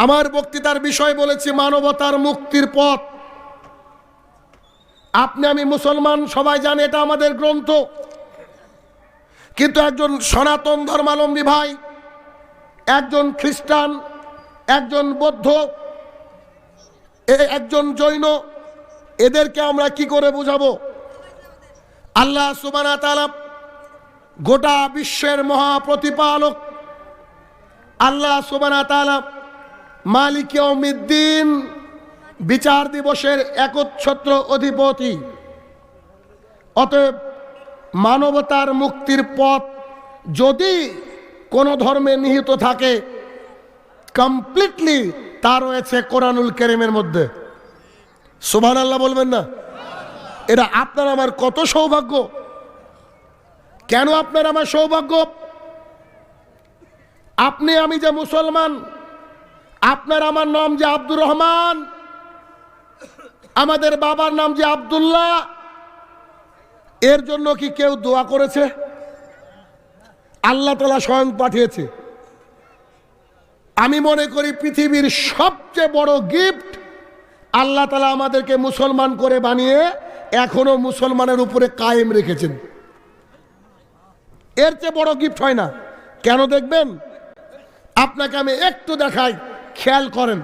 আমার বক্তৃতার বিষয় বলেছি মানবতার মুক্তির পথ। আপনি আমি মুসলমান, সবাই জানে এটা আমাদের গ্রন্থ। কিন্তু একজন সনাতন ধর্মাবলম্বী ভাই, একজন খ্রিস্টান, একজন বৌদ্ধ, একজন জৈন, এদেরকে আমরা কি করে বুঝাবো? আল্লাহ সুবহানাহু ওয়া তাআলা গোটা বিশ্বের মহাপ্রতিপালক, আল্লাহ সুবহানাহু ওয়া তাআলা মালিক ইয়াউমিদ্দিন, বিচার দিবসের একচ্ছত্র অধিপতি। অতএব মানবতার মুক্তির পথ যদি কোনো ধর্মে নিহিত থাকে, কমপ্লিটলি তা রয়েছে কোরআনুল কারীমের মধ্যে। সুবহানাল্লাহ বলবেন না? এটা আপনার আমার কত সৌভাগ্য! কেন আপনার আমার সৌভাগ্য? আপনি আমি যে মুসলমান, আপনার আমার নাম যে আব্দুর রহমান, আমাদের বাবার নাম যে আব্দুল্লাহ, এর জন্য কি কেউ দোয়া করেছে? আল্লাহ তাআলা স্বয়ং পাঠিয়েছে। আমি মনে করি পৃথিবীর সবচেয়ে বড় গিফট আল্লাহ তাআলা আমাদেরকে মুসলমান করে বানিয়ে এখনো মুসলমানের উপরে কায়েম রেখেছেন। এর চেয়ে বড় গিফট হয় না। কেন দেখবেন? আপনাকে আমি একটু দেখাই, খেয়াল করেন।